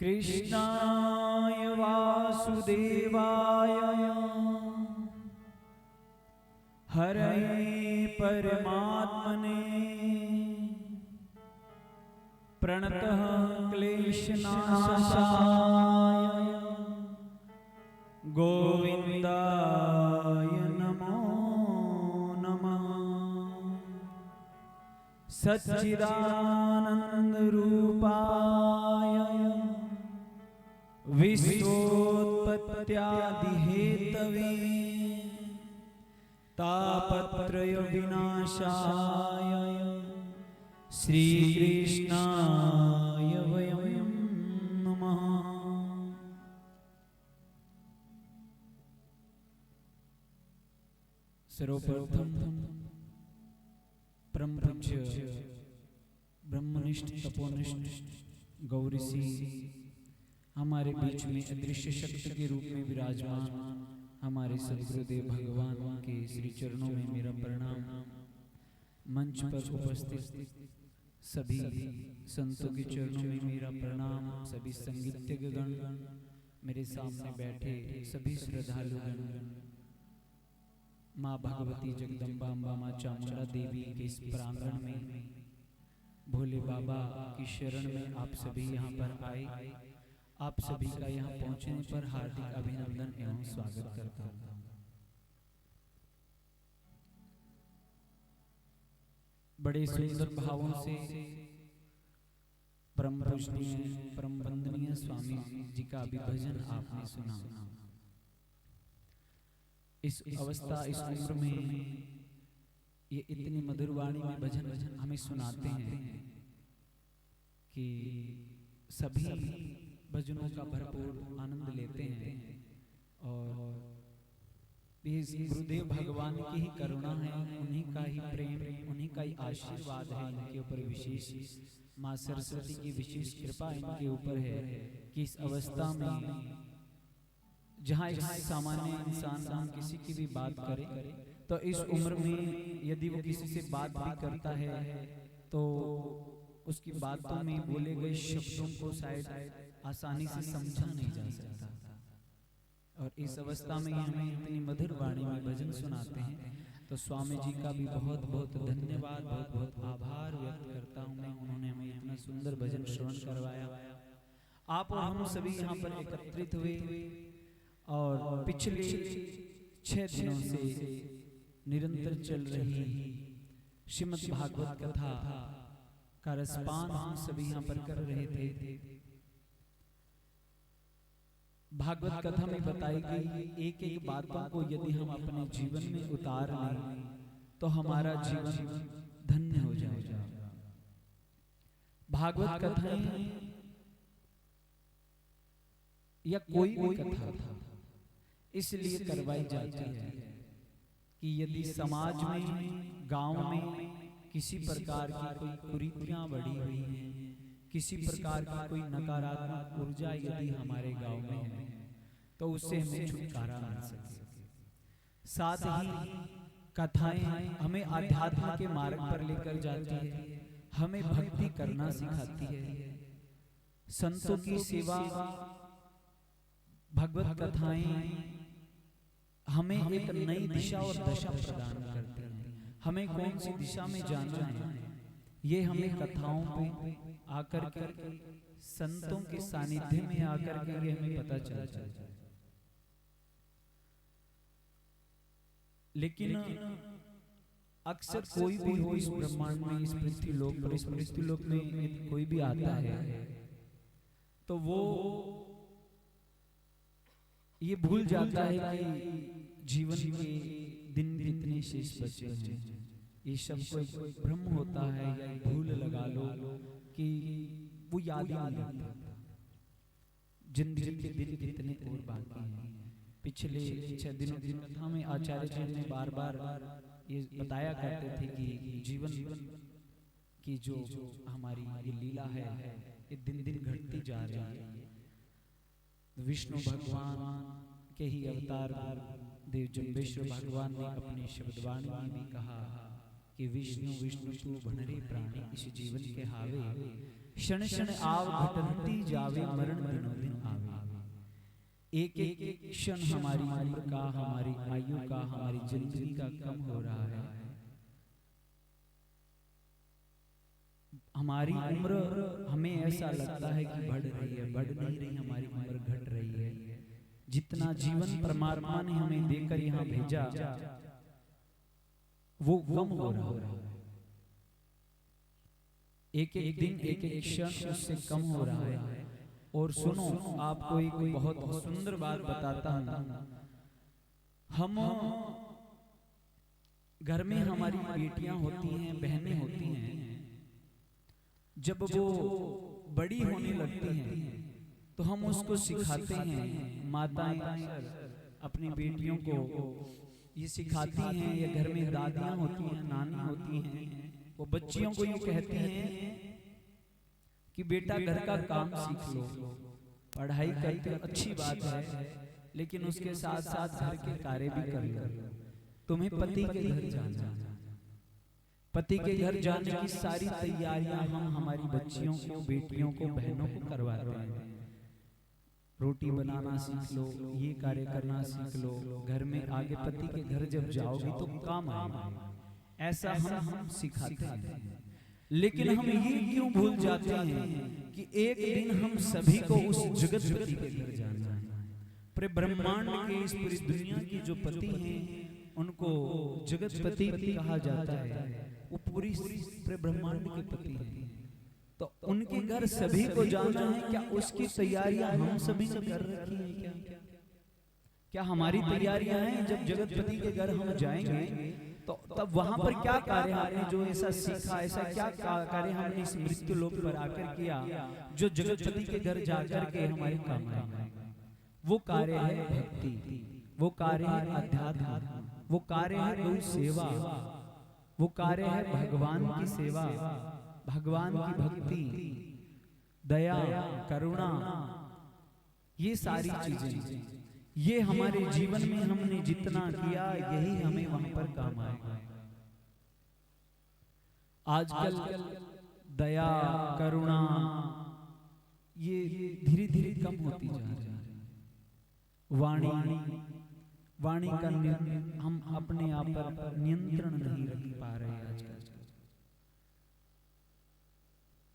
कृष्णाय वासुदेवाय हरे परमात्मने प्रणतः क्लेशनाशाय गोविंदाय नमो नमः। सच्चिदानंद रूपाय विश्वोत्पत्त्यादि हेतवे तापत्रय विनाशाय श्रीकृष्णाय वयं नमः। सर्वप्रथम परम पूज्य ब्रह्मनिष्ठ तपोनिष्ठ गौरीसी हमारे बीच में अदृश्य शक्ति के रूप में विराजमान हमारे सद्गुरुदेव भगवान के श्री चरणों में मेरा प्रणाम। मंच पर उपस्थित सभी संतों के चरणों में मेरा प्रणाम। सभी संगीतज्ञगण, मेरे सामने बैठे सभी श्रद्धालुगण, माँ भगवती जगदम्बा अम्बा माँ चामुंडा देवी के इस प्रांगण में भोले बाबा की शरण में आप सभी यहाँ पर आए। आप सभी का यहाँ पहुँचने पर हार्दिक अभिनंदन एवं स्वागत करता हूँ। बड़े सुंदर भावों से परम पूजनीय परम वंदनीय स्वामी जी का अभिभजन आपने सुना। इस अवस्था, इस उम्र में ये इतनी मधुर वाणी में भजन हमें सुनाते हैं कि सभी भजनों का भरपूर आनंद लेते हैं। और गुरुदेव भगवान की ही करुणा है, उन्हीं का ही प्रेम, उन्हीं का ही आशीर्वाद है इनके ऊपर विशेष। माँ सरस्वती की विशेष कृपा इनके ऊपर है कि इस अवस्था में जहाँ एक सामान्य इंसान हम किसी की भी बात करें तो इस उम्र में यदि वो किसी से बात भी करता है तो उसकी बातों में बोले गए शब्दों को शायद आसानी से समझा नहीं जा सकता। और इस अवस्था में हमें इतनी मधुर वाणी में भजन सुनाते हैं तो स्वामी जी का भी बहुत बहुत धन्यवाद, बहुत बहुत आभार व्यक्त करता हूँ मैं। उन्होंने हमें इतना सुंदर भजन श्रवण करवाया। आप और हम सभी यहाँ पर एकत्रित हुए और पिछले 6 दिनों से निरंतर चल रही श्रीमद् भागवत कथा का रसपान हम सभी यहाँ पर कर रहे थे। भागवत कथा में बताई गई एक एक बातों को यदि हम अपने जीवन में उतार लें तो हमारा जीवन धन्य हो जाएगा। भागवत कथाएं या कोई भी कथा इसलिए करवाई जाती है कि यदि समाज में, गांव में किसी प्रकार की कोई कुरीतियां बढ़ी हुई हैं, किसी प्रकार की कोई नकारात्मक ऊर्जा यदि हमारे गांव में है तो उससे हमें छुटकारा मिल सके। साथ ही कथाएं हमें आध्यात्म के मार्ग पर लेकर जाती है, हमें भक्ति करना सिखाती है। संतों की सेवा, भगवत कथाएं हमें एक नई दिशा और दशा प्रदान करती हैं। हमें कौन सी दिशा में जाना है ये हमें कथाओं पे आकर के, संतों के सानिध्य में आकर के ये हमें पता चलता है। लेकिन अक्सर कोई भी हो इस ब्रह्मांड में, इस पृथ्वीलोक पर, इस पृथ्वीलोक में कोई भी आता है तो वो ये भूल जाता है कि जीवन के दिन कितने शेष बचे हैं। ये सब कोई भ्रम होता है या भूल लगा लो कि वो याद ही नहीं आता जिंदगी के दिन कितने और बाकी हैं। पिछले 6 दिनों की कथा में आचार्य जी ने बार बार ये बताया करते थे कि जीवन की जो हमारी ये लीला है ये दिन दिन घटती जा रही है। विष्णु भगवान के ही अवतार देव जम्बेश्वर भगवान ने अपनी शब्दवाणी में भी कहा कि विष्णु विष्णु तू भणरे प्राणी, इस जीवन के हावे क्षण क्षण आव घटती जावे, मरण दिनों दिन आवे। एक एक क्षण हमारी उम्र का, हमारी आयु का, हमारी जिंदगी का कम हो रहा है। हमारी उम्र हमें ऐसा लगता है कि बढ़ रही है, बढ़ नहीं रही, हमारी उम्र घट रही है। जितना जीवन परमात्मा ने हमें देकर यहाँ भेजा वो कम हो रहा है। एक एक दिन, एक एक क्षण उससे कम हो रहा है। और सुनो, आपको एक बहुत सुंदर बात बताता हूं। हम घर में हमारी बेटियां होती हैं, बहनें होती हैं, जब वो बड़ी होने लगती हैं तो हम उसको सिखाते हैं। माताएं अपनी बेटियों को ये सिखाती हैं, या घर में दादियां होती हैं, नानी होती हैं, वो बच्चियों को ये कहती हैं कि बेटा घर का काम सीख लो, पढ़ाई करते अच्छी बात है, लेकिन उसके साथ साथ घर के कार्य भी कर लो। तुम्हें पति के घर जाना, पति के घर जाने की सारी तैयारियां हम हमारी बच्चियों को, बेटियों को, बहनों को करवाते हैं। रोटी बनाना सीख लो, ये कार्य करना सीख लो, घर में आगे पति के घर जब जाओगी तो काम आएगा, ऐसा हम सिखाते हैं। लेकिन हम ये क्यों भूल जाते हैं कि एक दिन हम सभी को उस जगतपति के घर जाना है। पूरे ब्रह्मांड के, इस पूरी दुनिया की जो पति हैं उनको जगतपति कहा जाता है। वो पूरी ब्रह्मांड के पति हैं, तो उनके घर सभी को जाना है। क्या उसकी तैयारियां हम सभी ने कर रखी हैं? क्या हमारी तैयारियां हैं? जब जगतपति के घर हम जाएंगे तो तब वहां पर क्या कार्य हमने जो ऐसा सीखा, ऐसा क्या कार्य हमने इस मृत्यु लोक पर आकर किया जो जगतपति के घर जाकर के हमारे काम आएगा? वो कार्य है भक्ति, वो कार्य है अध्यात्म, वो कार्य है गौ सेवा, वो कार्य है भगवान की सेवा, भगवान की भक्ति, दया, करुणा, ये सारी चीजें, ये हमारे जीवन में हमने जितना किया यही हमें वहां पर काम आएगा। आजकल दया, करुणा ये धीरे धीरे कम होती जा रही है। वाणी का हम अपने आप पर नियंत्रण नहीं रख पा रहे हैं आजकल।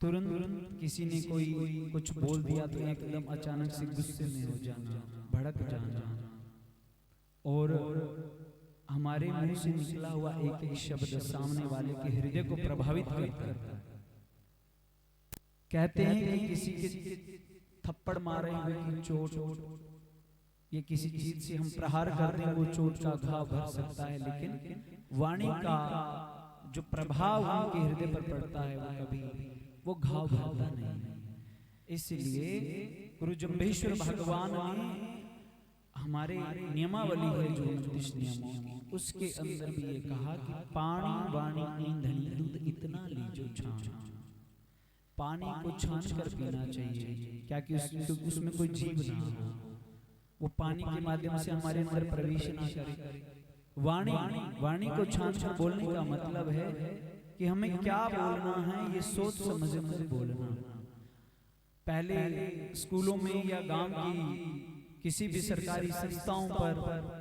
तुरंत किसी ने कोई कुछ बोल दिया तो एकदम अचानक से गुस्से में हो जाना, भड़क जाना, और हमारे मुंह से निकला हुआ एक एक शब्द सामने वाले के हृदय को प्रभावित करता है। कहते हैं कि किसी के थप्पड़ मारे हुए की चोट, ये किसी चीज से हम प्रहार कर दें वो चोट का घाव भर सकता है, लेकिन वाणी का जो प्रभाव उनके हृदय पर पड़ता है वो कभी वो घाव भरता नहीं। इसलिए गुरु जम्बेश्वर भगवान ने हमारे नियमावली है जो 29 नियमों की, उसके अंदर भी ये कहा कि पानी वाणी ईंधनी दूध इतना लीजो छान। पानी को छान कर पीना चाहिए, क्या कि उसमें कोई जीव ना हो, वो पानी के माध्यम से हमारे अंदर प्रवेश ना करे। वाणी को छान कर बोलने का मतलब है कि हमें क्या बोलना है ये सोच समझ कर बोलना। पहले स्कूलों में या गांव की किसी भी सरकारी संस्थाओं पर,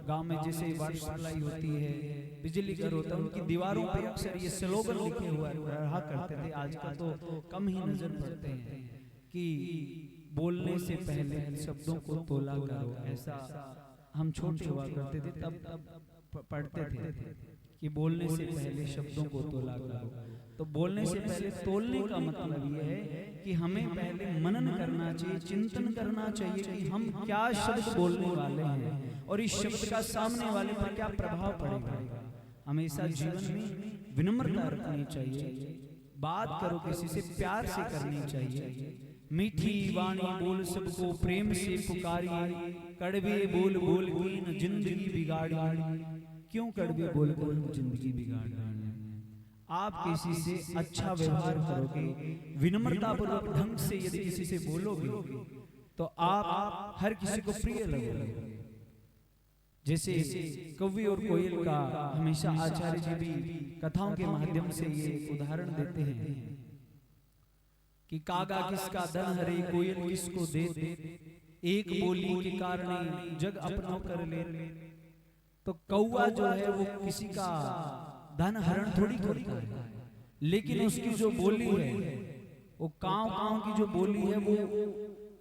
गांव में जैसे वाटर सप्लाई होती है, बिजली घर होता है, उनकी दीवारों पर अक्सर ये स्लोगन लिखे हुआ रहा करते थे। आजकल तो कम ही नजर पड़ते हैं कि बोलने से पहले शब्दों को तोला करो। ऐसा हम छोटे हुआ करते थे तब पढ़ते थे कि बोलने से पहले शब्दों को तोला करो। तो बोलने से पहले तोलने का मतलब ये है कि हमें पहले मनन करना चाहिए, चिंतन करना चाहिए कि हम क्या शब्द बोलने वाले हैं और इस शब्द का सामने वाले पर क्या प्रभाव पड़ेगा। हमेशा जीवन में विनम्रता रखनी चाहिए, बात करो किसी से प्यार से करनी चाहिए। मीठी वाणी बोल सबको प्रेम से पुकारिए, कड़वे बोल बोल की जिंदगी बिगाड़ी। क्यों कड़वे बोल बोल जिंदगी बिगाड़ी? आप किसी से अच्छा व्यवहार करोगे, विनम्रता पूर्वक ढंग से यदि किसी से बोलोगे तो आप हर किसी को प्रिय लगोगे। जैसे कौवे और कोयल का हमेशा आचार्य जी भी कथाओं के माध्यम से ये उदाहरण देते हैं कि कागा किसका धन हरे कोयल किसको दे, एक बोली के कारण जग अपना कर ले। तो कौवा जो है वो किसी का धन हरण थोड़ी करता है, लेकिन उसकी जो बोली है वो कांव कांव की जो बोली है वो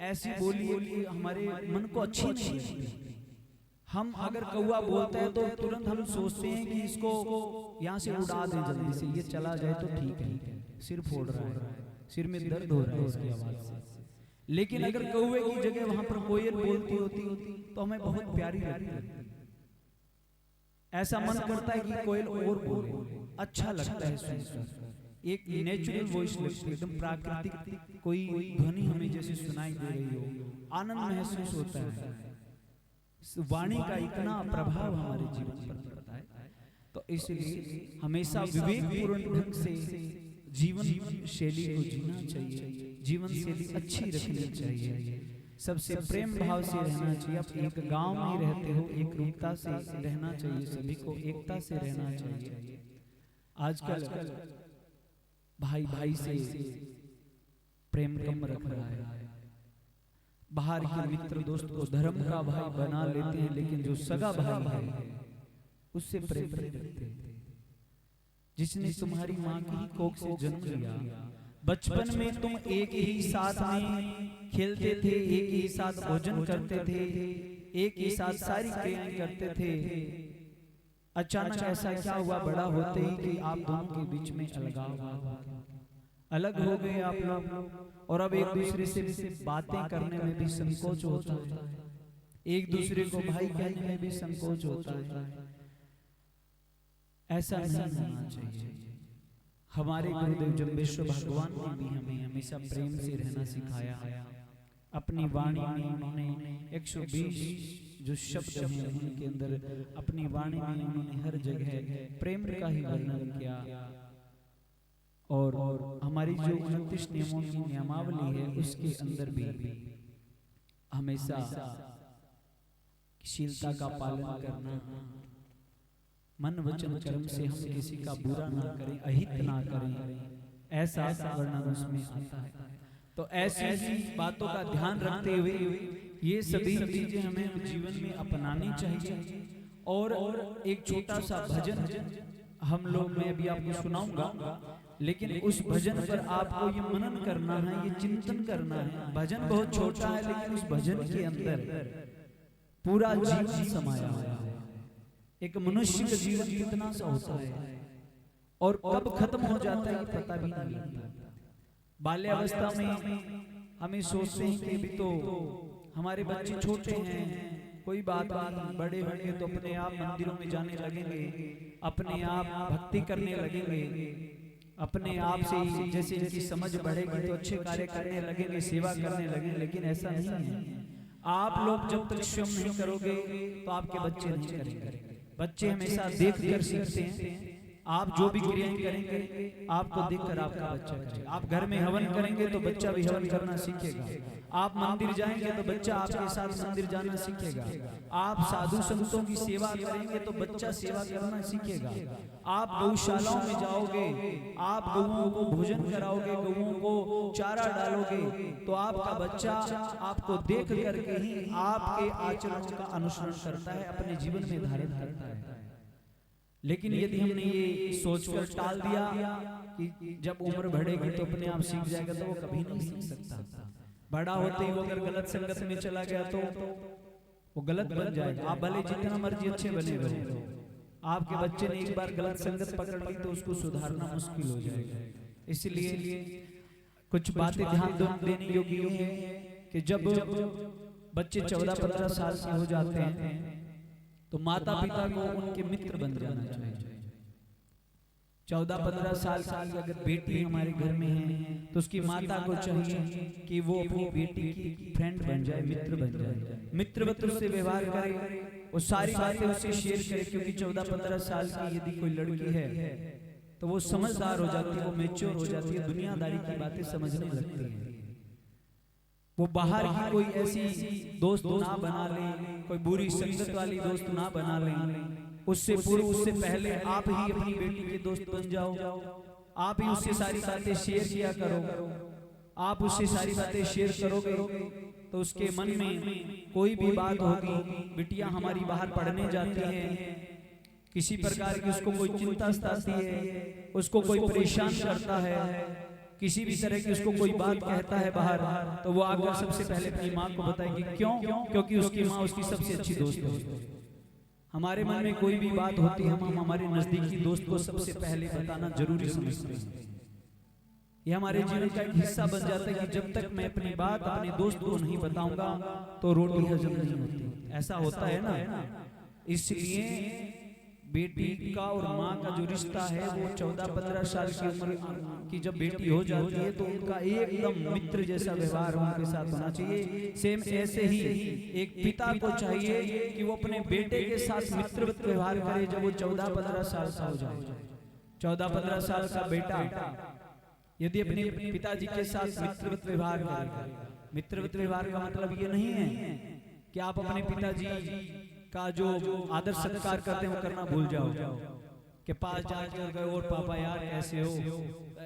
ऐसी बोली है कि हमारे मन को अच्छी नहीं लगती। हम अगर कौवा बोलता है तो तुरंत हम सोचते हैं कि इसको यहाँ से उड़ा दें जल्दी से, ये चला जाए तो ठीक है, सिर फोड़ रहा है, सिर में दर्द हो रहा है इसकी आवाज से। लेकिन अगर कौवे की जगह वहां पर कोयल बोलती होती तो हमें बहुत प्यारी लगती, ऐसा मन करता है कि कोयल और बोले, अच्छा लगता है सुनकर, एक नेचुरल वॉइस लगती है, एकदम प्राकृतिक कोई ध्वनि हमें जैसे सुनाई दे रही हो, आनंद महसूस होता है। वाणी का इतना प्रभाव हमारे जीवन पर पड़ता है। तो इसलिए हमेशा विवेकपूर्ण ढंग से जीवन शैली को जीना चाहिए, जीवन शैली अच्छी रखनी चाहिए, सबसे प्रेम भाव से रहना चाहिए। आप एक गांव में रहते हो, एक रूपता से रहना चाहिए, सभी को एकता से रहना चाहिए। आजकल भाई भाई से प्रेम कम रख रहा है, बाहर के मित्र दोस्त को धर्म का भाई बना लेते हैं, लेकिन जो सगा भाई है उससे प्रेम नहीं करते। जिसने तुम्हारी माँ की कोख से जन्म लिया, बचपन में तुम एक ही साथ में खेलते थे, एक ही साथ भोजन करते थे, एक ही साथ सारी क्रियाएं करते थे, अचानक ऐसा क्या हुआ बड़ा होते ही कि आप दोनों के बीच में अलग हो गए आप लोग, और अब एक दूसरे से बातें करने में भी संकोच होता है, एक दूसरे को भाई कहने में भी संकोच होता है। ऐसा नहीं होना चाहिए। हमारे गुरुदेव जम्बेश्वर भगवान ने भी हमें हमेशा प्रेम से रहना सिखाया। अपनी वाणी में उन्होंने 120 जो शब्द हैं उनके अंदर अपनी वाणी में उन्होंने हर जगह प्रेम का ही वर्णन किया। और हमारी जो 29 नियमों की नियमावली है उसके अंदर भी हमेशा शीलता का पालन करना, मन वचन कर्म से हम किसी का बुरा ना करें, अहित ना करें, ऐसा वर्णन उसमें आता है। तो ऐसी बातों का ध्यान रखते हुए ये सभी चीजें हमें जीवन में अपनानी चाहिए। और एक छोटा सा भजन हम लोग मैं अभी आपको सुनाऊंगा, लेकिन उस भजन पर आपको ये मनन करना है, ये चिंतन करना है। भजन बहुत छोटा है, लेकिन उस भजन के अंदर पूरा जीवन समाया हुआ है। एक मनुष्य का जीवन कितना सा होता है और कब खत्म हो जाता है ये पता भी नहीं लगता। बाल्यावस्था में हमें सोचते हैं कि अभी तो हमारे बच्चे छोटे हैं, कोई बात नहीं, बड़े होंगे तो अपने आप मंदिरों में जाने लगेंगे, अपने आप भक्ति करने लगेंगे, अपने आप से ही जैसे इनकी समझ बढ़ेगी तो अच्छे कार्य करने लगेंगे, सेवा करने लगेंगे। लेकिन ऐसा नहीं है। आप लोग जब तक स्वयं नहीं करोगे तो आपके बच्चे नहीं करेंगे। बच्चे हमेशा देख कर सीखते हैं। आप जो भी क्रियाएं करेंगे आपको देखकर आपका बच्चा करेगा। आप घर में हवन करेंगे तो बच्चा भी हवन करना सीखेगा। आप मंदिर जाएंगे तो बच्चा आपके साथ मंदिर जाना सीखेगा। आप साधु संतों की सेवा करेंगे तो बच्चा सेवा करना सीखेगा। आप गौशालाओं में जाओगे, आप गौओं को भोजन कराओगे, गौओं को चारा डालोगे, तो आपका बच्चा आपको देख करके ही आपके आचरणों का अनुसरण करता है, अपने जीवन में धारण करता है। लेकिन यदि हमने ये सोचकर टाल दिया कि जब उम्र बढ़ेगी तो अपने आप सीख जाएगा, तो वो कभी नहीं सीख सकता। बड़ा होते ही वो अगर गलत संगत में चला गया तो वो गलत बन जाएगा। आप भले जितना मर्जी अच्छे बने बने, आपके बच्चे ने एक बार गलत संगत पकड़ ली तो उसको सुधारना मुश्किल हो जाएगा। इसलिए कुछ बातें ध्यान देने योग्य है कि जब बच्चे 14-15 साल के हो जाते हैं तो माता पिता को उनके मित्र बन जाना चाहिए। 14-15 साल की अगर बेटी हमारे घर में है तो उसकी माता को चाहिए कि वो अपनी बेटी की फ्रेंड बन जाए, मित्र बन जाए, मित्रवत से व्यवहार करे, वो सारी बातें उससे शेयर करे। क्योंकि 14-15 साल की यदि कोई लड़की है तो वो समझदार हो जाती है, वो मैच्योर हो जाती है, दुनियादारी की बातें समझने लगती है। वो बाहर की कोई ऐसी दोस्त ना बना ले, कोई बुरी संगत वाली दोस्त ना बना ले। उससे पूर्व, उससे पहले आप ही अपनी बेटी के दोस्त बन जाओ। आप ही उससे सारी बातें शेयर किया करो। आप उससे सारी बातें शेयर करोगे तो उसके मन में कोई भी बात होगी, बिटिया हमारी बाहर पढ़ने जाती है, किसी प्रकार की उसको कोई चिंता सताती है, उसको कोई परेशान करता है, किसी भी तरह की उसको कोई बात कहता है बाहर, तो वो आकर सबसे पहले अपनी माँ को बताएगी। क्यों? क्योंकि उसकी माँ उसकी सबसे अच्छी दोस्त है। हमारे मन में कोई भी बात होती है, हम हमारे नजदीकी दोस्त को सबसे पहले बताना जरूरी समझते हैं। ये हमारे जीवन का एक हिस्सा बन जाता है कि जब तक मैं अपनी बात अपने दोस्त को नहीं बताऊंगा तो रोटी हजम नहीं होती। ऐसा होता है ना। इसलिए बेटी का और माँ का जो रिश्ता है वो 14-15 साल की उम्र की जब बेटी हो जाती है तो उनका एकदम मित्र जैसा व्यवहार उनके साथ होना चाहिए। सेम ऐसे ही एक पिता को चाहिए कि वो अपने बेटे के साथ मित्रवत व्यवहार करे जब वो 14-15 साल का हो जाए। 14-15 साल का बेटा यदि अपने पिताजी के साथ मित्रवत व्यवहार करे, मित्रवत व्यवहार का मतलब ये नहीं है कि आप अपने पिताजी का जो आदर सत्कार करते हैं वो करना भूल जाओ, के पास जाकर गए और पापा यार कैसे हो,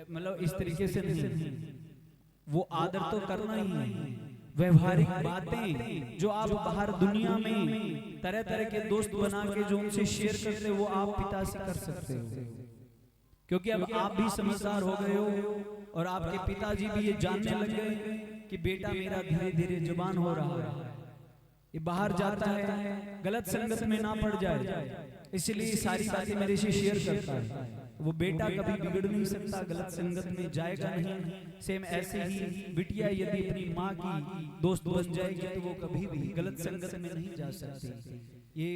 मतलब इस तरीके से नहीं। वो आदर तो करना ही है। व्यवहारिक बातें जो आप बाहर दुनिया में तरह तरह के दोस्त बना के जो उनसे शेयर करते हो वो आप पिता से कर सकते हो, क्योंकि अब आप भी समझदार हो गए हो और आपके पिताजी भी ये जानने लग गए कि बेटा मेरा धीरे धीरे जवान हो रहा है, ये बाहर जाता है, गलत संगत में ना पड़ जाए, इसलिए सारी बातें मेरे से शेयर करता है। वो बेटा कभी बिगड़ नहीं सकता, गलत संगत में जाएगा नहीं। सेम ऐसे ही बिटिया यदि अपनी माँ की दोस्त बन जाएगी तो वो कभी भी गलत संगत में नहीं जा सकती। ये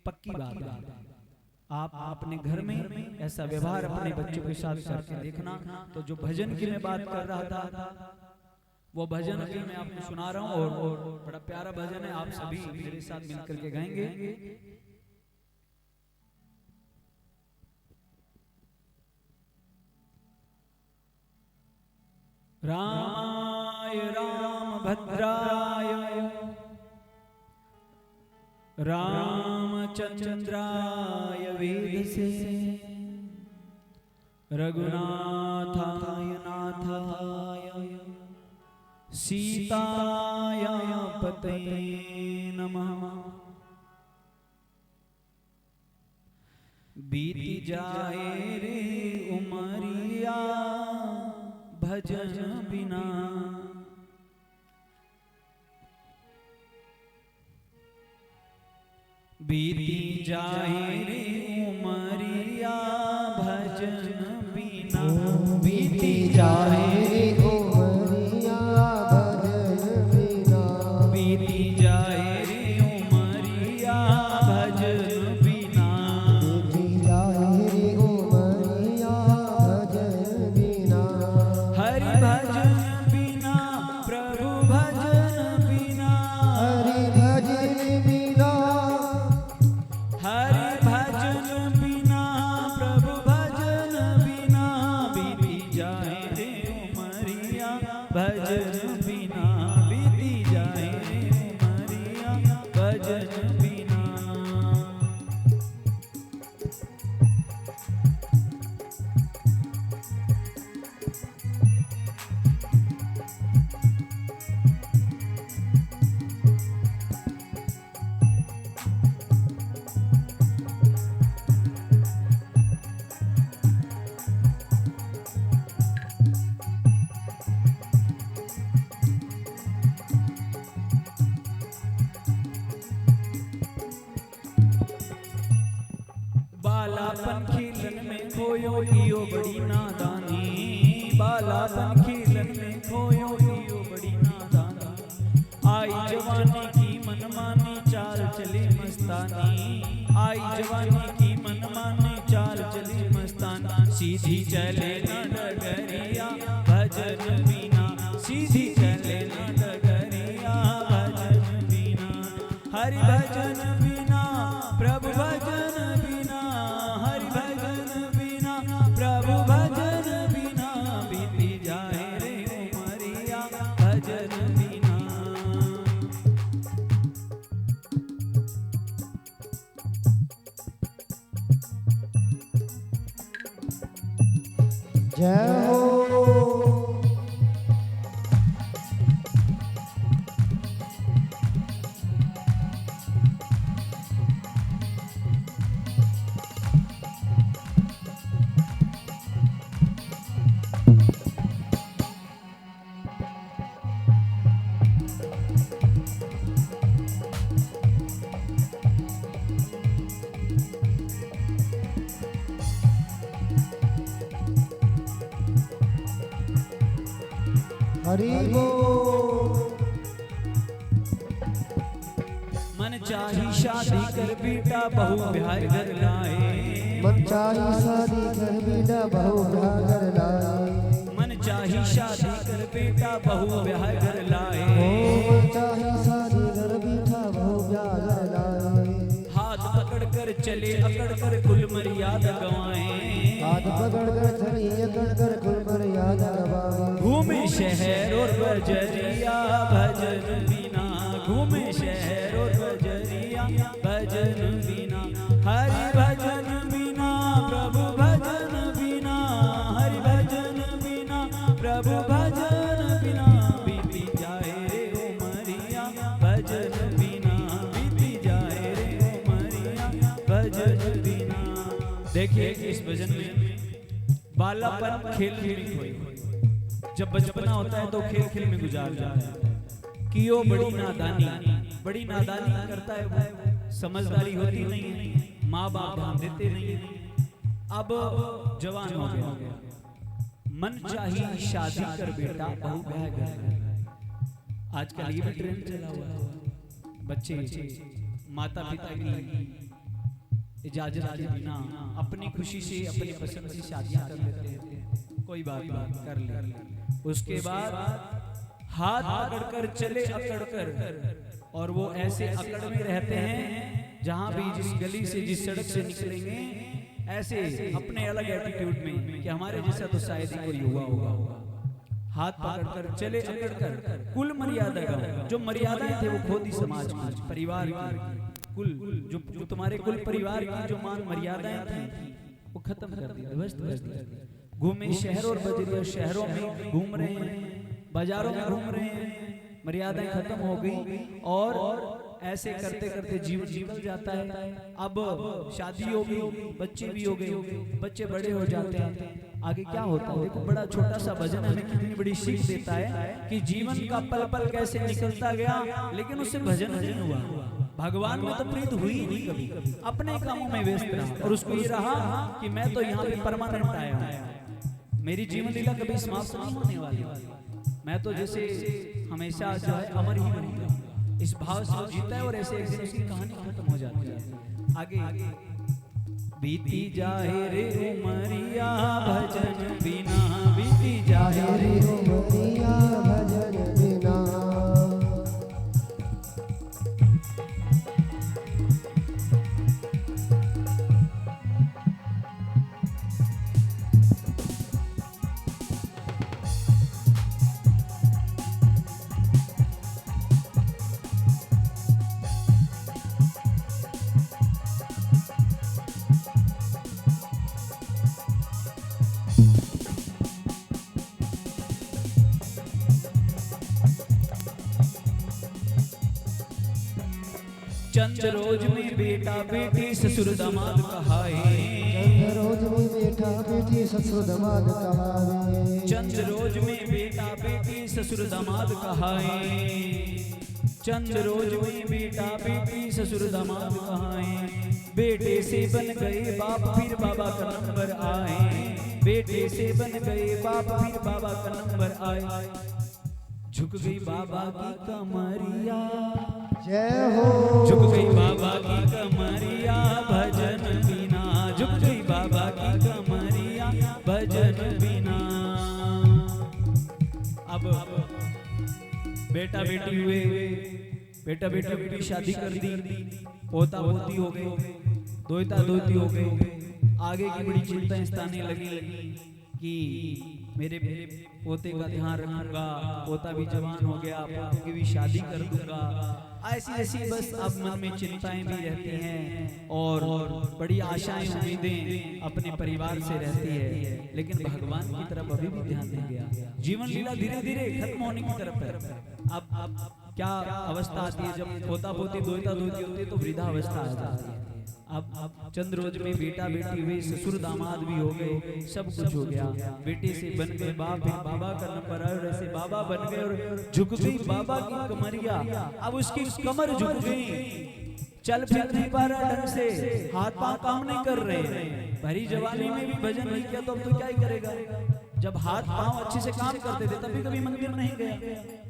पक्की बात है। आप अपने घर में ऐसा व्यवहार अपने बच्चों के साथ करके देखना। तो जो भजन की मैं बात कर रहा था वो भजन अभी मैं आपको सुना रहा हूँ और बड़ा प्यारा भजन है, आप सभी मेरे साथ मिलकर के गाएंगे। रामाय रामभद्राय रामचंद्राय वेदसे रघुनाथाय नाथाय सीताय पतये नमः। बीती जाए रे उमरिया भजन बिना, बीती जाए रे उमरिया भजन बिना, बीती जाए रे उमरिया भजन बिना, बीती जाए रे उमरिया भजन बिना, बीती जाए रे उमरिया भजन बिना। हरि भजन बिना प्रभु भजन बिना, हरि भजन बिना, हरि भजन बिना प्रभु भजन बिना, बीती जाए रे उमरिया भजन बिना, बीती जाए रे उमरिया भजन बिना। बालापन खेलन में खोयो इयो बड़ी नादानी, बालापन खेलन में खोयो इयो बड़ी नादानी। आई जवानी की मनमानी चाल चले मस्तानी, आई जवानी की मनमानी चाल चले मस्तानी। सीधी चले न डगरिया भजन बिना, सीधी चले न डगरिया भजन बिना। हरि भजन बिना प्रभु भजन बिना, हरि भजन बिना प्रभु भजन बिना, बीती जाए रे उमरिया भजन बिना। जय हो। हरि बोल। मन चाही शादी कर बेटा बहू ब्याह घर लाए। मन चाही शादी कर बेटा बहू ब्याह घर लाए। मन चाही शादी कर बेटा बहू ब्याह घर लाए। मन चाही शादी कर बेटा बहू ब्याह घर लाए। हाथ पकड़ कर चले अकड़ कर कुल मर्यादा गवाए। हाथ पकड़ कर चली अकड़ कर कुल मर्यादा गवाए। घूमे शहर और बजरिया भजन बिना। घूमे शहर और बजरिया भजन बिना। हरि भजन बिना प्रभु भजन बिना। हरि भजन बिना प्रभु भजन बिना। बीती जाए रे उमरिया भजन बिना। बीती जाए रे उमरिया भजन बिना। देखिए इस भजन में बालापन खेल में खोई। जब बचपना होता है तो खेल खेल में गुजार जाता है कि वो बड़ी नादानी करता है वो। समझदारी होती नहीं है, माँ बाप ध्यान देते नहीं है। अब जवान हो गया, मन चाहिए शादी कर बेटा बहू ब्याह घर। आजकल ये भी ट्रेंड चला हुआ है। बच्चे माता पिता की इजाजत के बिना अपनी खुशी से अपनी पसंद से शादियां कर लेते हैं। कोई बात नहीं कर ले। उसके बाद हाथ पकड़ कर चले अकड़ कर। और वो ऐसे अकड़ में रहते हैं जहां भी जिस गली से जिस सड़क से निकलेंगे ऐसे अपने अलग एटीट्यूड में कि हमारे जैसा तो शायद ही कोई हुआ होगा। हाथ पकड़ कर चले अकड़ कर कुल मर्यादा का। जो मर्यादाएं थे वो खुद ही समाज की परिवार की कुल जो तुम्हारे कुल परिवार की जो मान मर्यादाएं थी वो खत्म कर दिया, ध्वस्त कर दिया। घूमे शहर और बजरिया, शहरों में घूम रहे हैं, बाजारों में घूम रहे हैं, मर्यादाएं खत्म हो गई और ऐसे करते करते जीवन निकल जाता है। अब शादी हो गई, बच्चे भी हो गए, बच्चे बड़े हो जाते हैं। आगे क्या होता है देखो, बड़ा छोटा सा भजन हमें कितनी बड़ी सीख देता है कि जीवन का पल पल कैसे निकलता गया, लेकिन उससे भजन भजन हुआ। भगवान में तो प्रीत हुई नहीं कभी, अपने कामों में व्यस्त रहा और उसको ये रहा कि मैं तो यहाँ पे परमानेंट आया हूँ, मेरी जीवन लीला कभी समाप्त नहीं होने वाली। मैं तो जैसे हमेशा जो है अमर ही बनूंगा। इस भाव से जीता है और ऐसे एक दिन उसकी कहानी खत्म हो जाती है। आगे बीती जाए रे उमरिया भजन बिना। बीती जाए रे उमरिया भजन बिना। चंद रोज में बेटा बेटी ससुर दामाद कहाए। चंद रोज में बेटा बेटी ससुर दामाद कहाए। चंद रोज में बेटा बेटी ससुर दामाद कहाए। चंद रोज में बेटा बेटी ससुर दामाद कहाए। बेटे से बन गए बाप फिर बाबा का नंबर आए। बेटे से बन गए बाप फिर बाबा का नंबर आए। झुक गई बाबा की कमरिया। जय हो। झुक गई बाबा की कमरिया भजन बिना। झुक गई बाबा की कमरिया भजन बिना। अब बेटा बेटी हुए, बेटा बेटी की शादी कर दी, पोता पोती हो गए, दोता दोती हो गए। आगे की बड़ी चिंताएं सताने लगी कि मेरे पोते का ध्यान रखूंगा, पोता भी जवान हो गया, पोते की भी शादी कर दूंगा। ऐसी ऐसी बस अब मन में चिंताएं भी रहती हैं और बड़ी आशाएं उम्मीदें अपने परिवार से रहती है, लेकिन भगवान की तरफ अभी भी ध्यान नहीं गया। जीवन लीला धीरे धीरे खत्म होने की तरफ है। अब क्या अवस्था आती है जब पोता पोती दोता दोती होती है तो वृद्धावस्था आ जाती है। अब चंद रोज में बेटा बेटी हुए, ससुर दामाद भी हो गए, सब कुछ हो गया। बेटे से बन गए बाप, फिर बाबा का नंबर आया और ऐसे बाबा बन गए और झुक गई बाबा की कमरिया। अब उसकी कमर झुक गई, चल फिर नहीं पा रहा ढंग से, हाथ पांव काम नहीं कर रहे। भरी जवानी में भी भजन नहीं किया तो अब तो क्या ही करेगा। जब हाथ पांव अच्छे से काम करते थे तभी कभी मंदिर नहीं गया,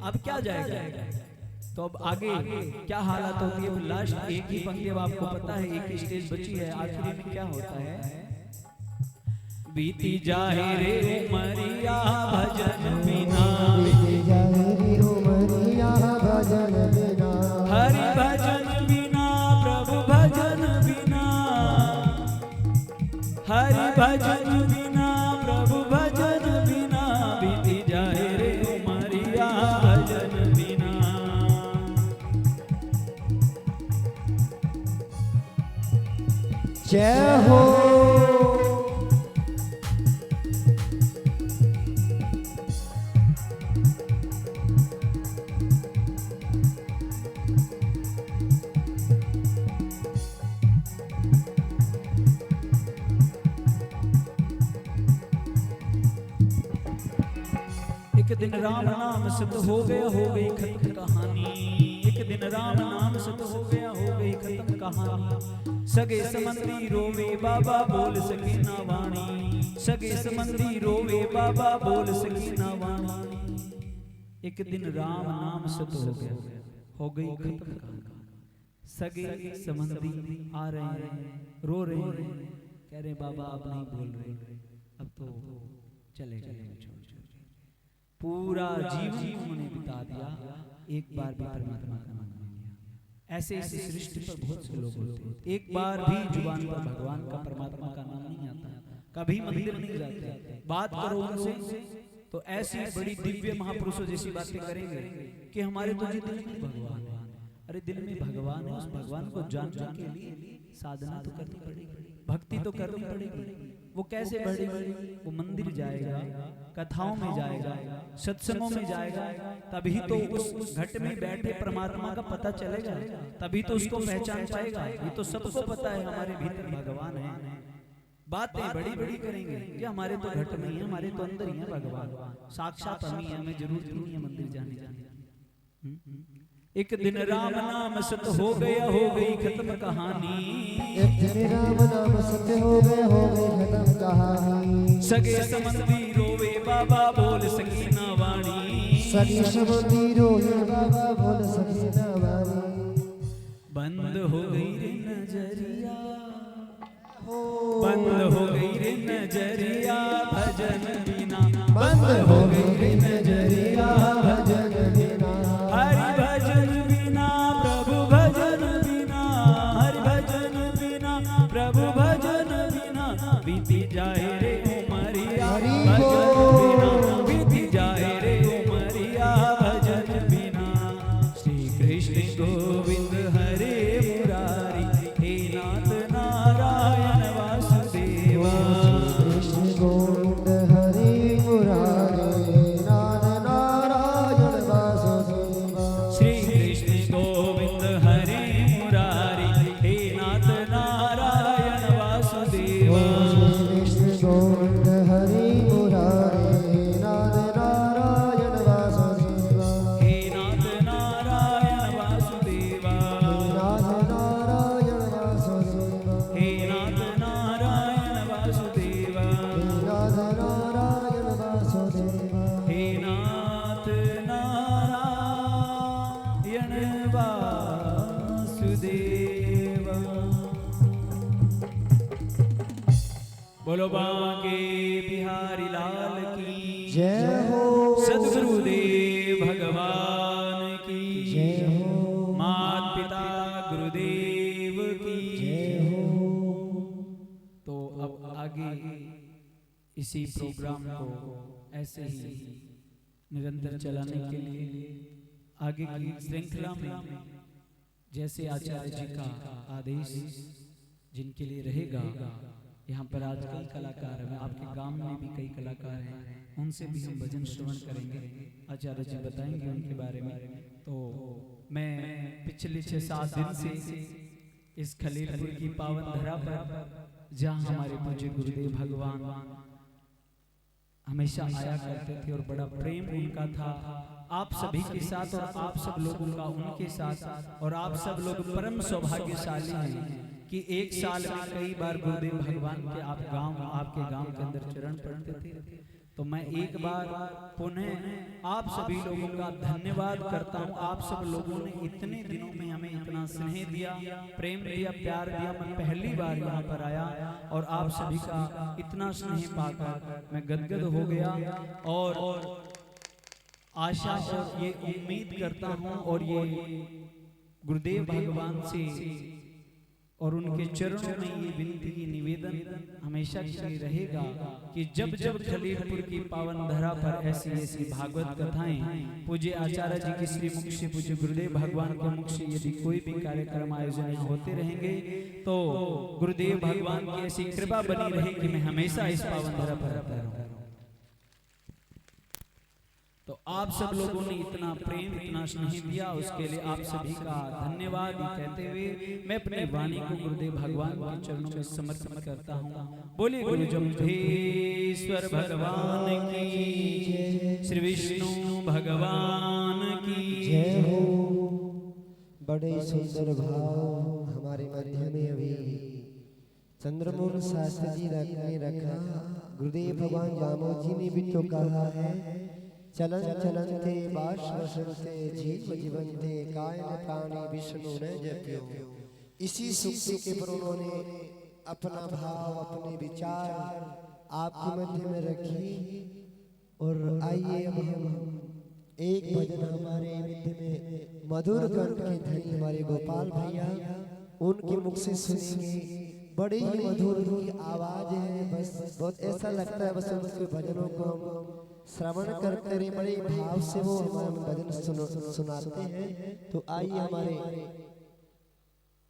अब क्या जाएगा। तो अब आगे क्या हालत होती है। लास्ट एक ही पंक्ति अब आपको पता है, एक ही स्टेज बची है। आखिरी में क्या होता है, बीती जाए रे उमरिया भजन बिना, बीती जाए रे उमरिया भजन बिना, हरि भजन बिना प्रभु भजन बिना, हरि भजन बिना प्रभु भजन बिना, बीती जाए रे उमरिया भजन बिना। जय हो। एक दिन राम नाम सत हो गया, हो गई खत्म कहानी। एक दिन राम नाम सत हो गया, हो गई खत्म कहानी। सगे समंदी रोवे बाबा बोल सके ना वाणी, सगे समंदी रोवे बाबा बोल सके ना वाणी। एक दिन राम नाम सत हो गया, हो गई खत्म कहानी। सगे समंदी आ रहे हैं, रो रहे हैं, कह रहे बाबा आप नहीं बोल रहे, अब तो चले चले पूरा जीवन उन्होंने बिता दिया, एक बार भी परमात्मा का नाम नहीं लिया। ऐसे इस सृष्टि पर बहुत से लोग होते हैं, एक बार भी जुबान पर भगवान का परमात्मा का नाम नहीं आता, कभी मंदिर नहीं जाते। बात करो उनसे तो ऐसी बड़ी दिव्य महापुरुषों जैसी बातें करेंगे कि हमारे तो दिल में भगवान है। अरे दिल में भगवान है, उस भगवान को जानने के लिए साधना तो करनी पड़ेगी, भक्ति तो करनी पड़ेगी। वो कैसे बढ़ेगी, वो मंदिर जाएगा, कथाओं में जाएगा, सत्संगों में जाएगा, तभी तो उस घट में बैठे परमात्मा का पता चलेगा, तभी तो उसको पहचान पाएगा। ये तो सबको पता है हमारे भीतर भगवान है। बातें बड़ी बड़ी करेंगे कि हमारे तो घट में ही है, हमारे तो अंदर ही है भगवान, साक्षात हम ही है, हमें जरूरत नहीं है मंदिर जाने। एक दिन राम नाम सत हो गया, हो गई खत्म कहानी। एक दिन राम नाम सत्य हो गया, हो गई खत्म कहानी। सगे समंदी रोवे बाबा बोल सकी ना वाणी, सगे समंदी रोवे बाबा बोल सकी ना वाणी। बंद हो गई रे नजरिया, बंद हो गई रे नजरिया भजन बिना, बंद हो गई रे नजरिया भजन बिना। हरि भजन बिना प्रभु भजन बिना, हरि भजन बिना प्रभु भजन बिना, बीती जाए रे उमरिया भजन बिना, बीती जाए रे उमरिया भजन बिना। श्री कृष्ण गोविंद हरे मुरारी, हे नाथ नारायण वासुदेवा। कृष्ण गोविंद हरि मुरारी, नाथ नारायण वासुदेवा। श्री कृष्ण गोविंद हरे मुरारी, हे नाथ नारायण वासुदेवा। कृष्ण गोविंद हरि मुरारी, नाथ नारायण वासुदेवा। हे नाथ नारायण वासुदेवा, नाथ नारायण वासुदेवा। हे नाथ नारायण वासुदेवा, नाथ नारायण वासुदेवा। हे नाथ नारायण वासुदेवा। बोलो बांके बिहारी लाल की जय हो। सद्गुरुदेव भगवान की जय हो। मात पिता गुरुदेव की जय हो। तो अब आगे इसी प्रोग्राम को ऐसे ही निरंतर चलाने के लिए आगे की श्रृंखला में जैसे आचार्य जी का आदेश जिनके लिए रहेगा, यहाँ पर आज कई कलाकार हैं, आपके गांव में भी कई कलाकार हैं, उनसे भी हम भजन श्रवण करेंगे, आचार्य जी बताएंगे उनके बारे में। तो मैं पिछले 6-7 दिन से इस खलीलपुर की पावन धरा पर, जहाँ हमारे पूज्य गुरुदेव भगवान हमेशा आया करते थे और बड़ा प्रेम उनका था आप सभी के साथ और आप सब लोगों का उनके साथ, और आप सब लोग परम सौभाग्यशाली हैं कि एक साल में कई बार गुरुदेव भगवान के आपके गांव के अंदर चरण पड़ते थे। तो मैं एक बार पुनः आप सभी लोगों का धन्यवाद करता हूं। आप सब लोगों ने इतने दिनों में हमें इतना स्नेह दिया, प्रेम दिया, प्यार दिया। मैं पहली बार यहाँ पर आया और आप सभी का इतना स्नेह पाकर मैं गदगद हो गया, और आशा और ये उम्मीद करता हूँ और ये गुरुदेव भगवान से और उनके चरणों में ये विनती निवेदन हमेशा के लिए रहेगा कि जब जब खलीलपुर की पावन धरा पर ऐसी ऐसी भागवत कथाएं पूज्य आचार्य जी की श्री मुख से, पूज्य गुरुदेव भगवान के मुख से यदि कोई भी कार्यक्रम आयोजन होते रहेंगे तो गुरुदेव भगवान की ऐसी कृपा बनी रहे कि मैं हमेशा इस पावन धरा पर रहता रहूं। तो आप सब लोगों ने इतना प्रेम, इतना स्नेह दिया, उसके लिए आप सभी का धन्यवाद कहते हुए मैं अपनी वाणी को गुरुदेव भगवान के चरणों में समर्पित करता हूँ। बोले गुरु जम्भेश्वर भगवान की, श्री विष्णु भगवान की जय हो। बड़े सुंदर भाव हमारे मध्य में अभी चंद्रमोहन शास्त्री जी ने रखा। गुरुदेव भगवान जामो जी ने भी तो कहा है, चलन चलनते बाश वसनते जीव जीवनते कायन प्राणी विष्णु न जप्यो। इसी सुक्ति के पर उन्होंने अपना भाव, अपने विचार आपके मध्य में रखी। और आइए अब हम एक भजन हमारे मध्य में मधुर कंठ के धनी हमारे गोपाल भैया, उनके मुख से सुनेंगे। बड़ी ही मधुर की आवाज है, बस बहुत ऐसा लगता है बस उनके भजनों को हम श्रवण करते रहे, बड़े भाव से वो हमारे भजन सुनाते हैं। तो आइए हमारे